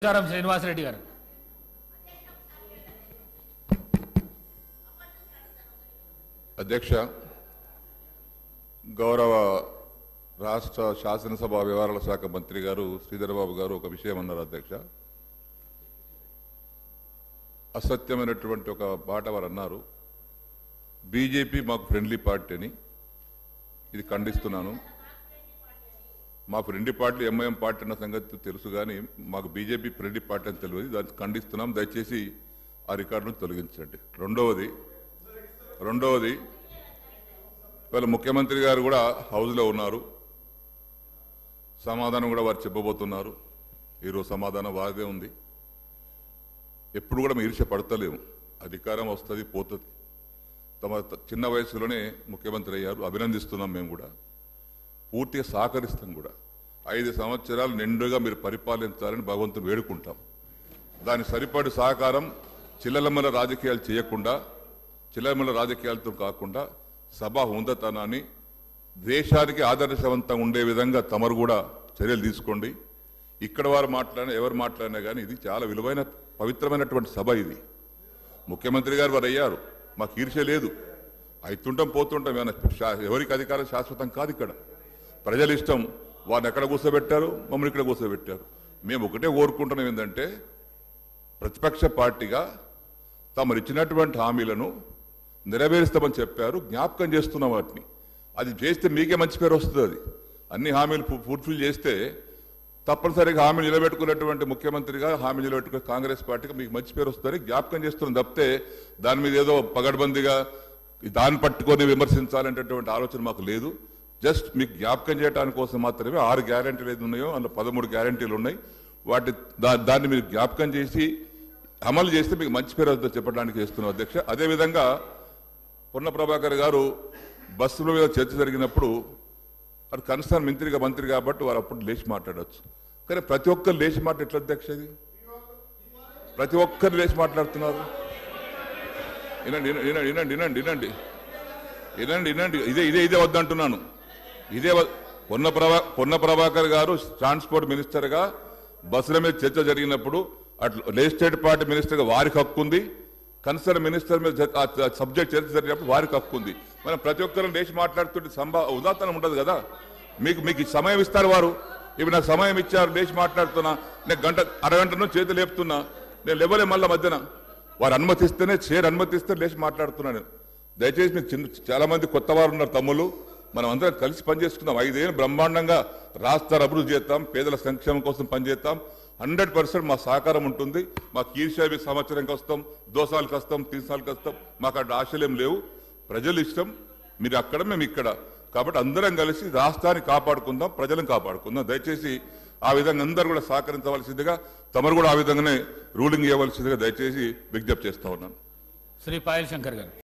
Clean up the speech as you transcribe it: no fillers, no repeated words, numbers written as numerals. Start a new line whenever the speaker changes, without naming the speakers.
శ్రీనివాసరెడ్డి గారు.
అధ్యక్ష, గౌరవ రాష్ట్ర శాసనసభ వ్యవహారాల శాఖ మంత్రి గారు శ్రీధర్ బాబు గారు ఒక విషయం అన్నారు. అధ్యక్ష, అసత్యమైనటువంటి ఒక మాట వారు అన్నారు. బీజేపీ మాకు ఫ్రెండ్లీ పార్టీ అని. ఇది ఖండిస్తున్నాను. మా ఫ్రెండ్లీ పార్టీ ఎంఐఎం పార్టీ అన్న సంగతి తెలుసు, కానీ మాకు బీజేపీ ఫ్రెండ్లీ పార్టీ అని తెలియదు. దాన్ని ఖండిస్తున్నాం. దయచేసి ఆ రికార్డును తొలగించండి. రెండవది ఇవాళ ముఖ్యమంత్రి గారు కూడా హౌస్లో ఉన్నారు. సమాధానం కూడా వారు చెప్పబోతున్నారు. ఈరోజు సమాధానం వారిదే ఉంది. ఎప్పుడు కూడా మేము ఈర్ష్య పడతలేము. అధికారం వస్తుంది, పోతుంది. తమ చిన్న వయసులోనే ముఖ్యమంత్రి అయ్యారు. అభినందిస్తున్నాం. మేము కూడా పూర్తిగా సహకరిస్తాం కూడా. 5 సంవత్సరాలు నిండుగా మీరు పరిపాలించాలని భగవంతుని వేడుకుంటాం. దాని సరిపడి సహకారం చిల్లలమ్మల రాజకీయాలు చేయకుండా, చిల్లలమ్మల రాజకీయాలతో కాకుండా సభా హుందతనాన్ని దేశానికి ఆదర్శవంతంగా ఉండే విధంగా తమరు కూడా చర్యలు తీసుకోండి. ఇక్కడ వారు మాట్లాడినా ఎవరు మాట్లాడినా కానీ ఇది చాలా విలువైన పవిత్రమైనటువంటి సభ. ఇది ముఖ్యమంత్రి గారు వారు అయ్యారు. మాకు ఈర్ష్య లేదు. అవుతుంటాం, పోతుంటాం. ఎవరికి అధికారం శాశ్వతం కాదు. ఇక్కడ ప్రజల ఇష్టం. వారిని ఎక్కడ కూర్చోబెట్టారు, మమ్మల్ని ఇక్కడ కూర్చోబెట్టారు. మేము ఒకటే కోరుకుంటున్నాం, ఏంటంటే ప్రతిపక్ష పార్టీగా తమరు ఇచ్చినటువంటి హామీలను నెరవేరుస్తామని చెప్పారు. జ్ఞాపకం చేస్తున్నాం వాటిని. అది చేస్తే మీకే మంచి పేరు వస్తుంది. అది అన్ని హామీలు ఫుల్ఫిల్ చేస్తే తప్పనిసరిగా హామీ నిలబెట్టుకున్నటువంటి ముఖ్యమంత్రిగా హామీ నిలబెట్టుకునే కాంగ్రెస్ పార్టీకి మీకు మంచి పేరు వస్తుందని జ్ఞాపకం చేస్తున్నాం తప్పితే దాని మీద ఏదో పగడ్బందీగా దాన్ని పట్టుకొని విమర్శించాలనేటటువంటి ఆలోచన మాకు లేదు. జస్ట్ మీకు జ్ఞాపకం చేయడానికి కోసం మాత్రమే 6 గ్యారంటీలు ఏది ఉన్నాయో అందులో 13 గ్యారంటీలు ఉన్నాయి. దాన్ని మీరు జ్ఞాపకం చేసి అమలు చేస్తే మీకు మంచి పేరు వద్ద చెప్పడానికి చేస్తున్నాం. అధ్యక్ష, అదేవిధంగా పొన్న ప్రభాకర్ గారు బస్సుల మీద చర్చ జరిగినప్పుడు వారు కన్సర్న్ మంత్రి కాబట్టి వారు అప్పుడు లేచి మాట్లాడవచ్చు. కానీ ప్రతి ఒక్కరు లేచి మాట ఎట్లా అధ్యక్ష? ఇది ప్రతి ఒక్కరు లేచి మాట్లాడుతున్నారు. వినండి. ఇదే వద్దంటున్నాను. పొన్న ప్రభాకర్ గారు ట్రాన్స్పోర్ట్ మినిస్టర్గా బస్సుల మీద చర్చ జరిగినప్పుడు అట్లా లెజిస్లేటివ్ పార్టీ మినిస్టర్గా వారికి హక్కు ఉంది. కన్సర్న్ మినిస్టర్ మీద సబ్జెక్ట్ చర్చ జరిగినప్పుడు వారికి హక్కు ఉంది. మనం ప్రతి ఒక్కరు లేచి మాట్లాడుతుంటే ఉదాహరణ ఉండదు కదా. మీకు సమయం ఇస్తారు వారు. ఇవి నాకు సమయం ఇచ్చారు, లేచి మాట్లాడుతున్నా. నేను అరగంట నుంచి చేతులు లేపుతున్నా. నేను లేవలే మళ్ళీ మధ్యన. వారు అనుమతిస్తేనే అనుమతిస్తే లేచి మాట్లాడుతున్నాను. దయచేసి మీకు చాలా మంది కొత్త వారు ఉన్నారు తమ్ముళ్ళు. మనం అందరం కలిసి పనిచేసుకుందాం. 5 ఏళ్ళు బ్రహ్మాండంగా రాష్ట్రాన్ని అభివృద్ధి చేస్తాం. పేదల సంక్షేమం కోసం పనిచేస్తాం. 100% మా సహకారం ఉంటుంది. మాకు ఈర్ష్య సంవత్సరంకి వస్తాం, 2 సార్లకి వస్తాం, 3 సార్లకి వస్తాం. మాకు అక్కడ ఆశలేం లేవు. ప్రజలు ఇష్టం. మీరు అక్కడ, మేము ఇక్కడ. కాబట్టి అందరం కలిసి రాష్ట్రాన్ని కాపాడుకుందాం, ప్రజలను కాపాడుకుందాం. దయచేసి ఆ విధంగా అందరూ కూడా సహకరించవలసిందిగా, తమరు కూడా ఆ విధంగానే రూలింగ్ ఇవ్వవలసిందిగా దయచేసి విజ్ఞప్తి చేస్తా ఉన్నాను.
శ్రీ పాయల్ శంకర్ గారు.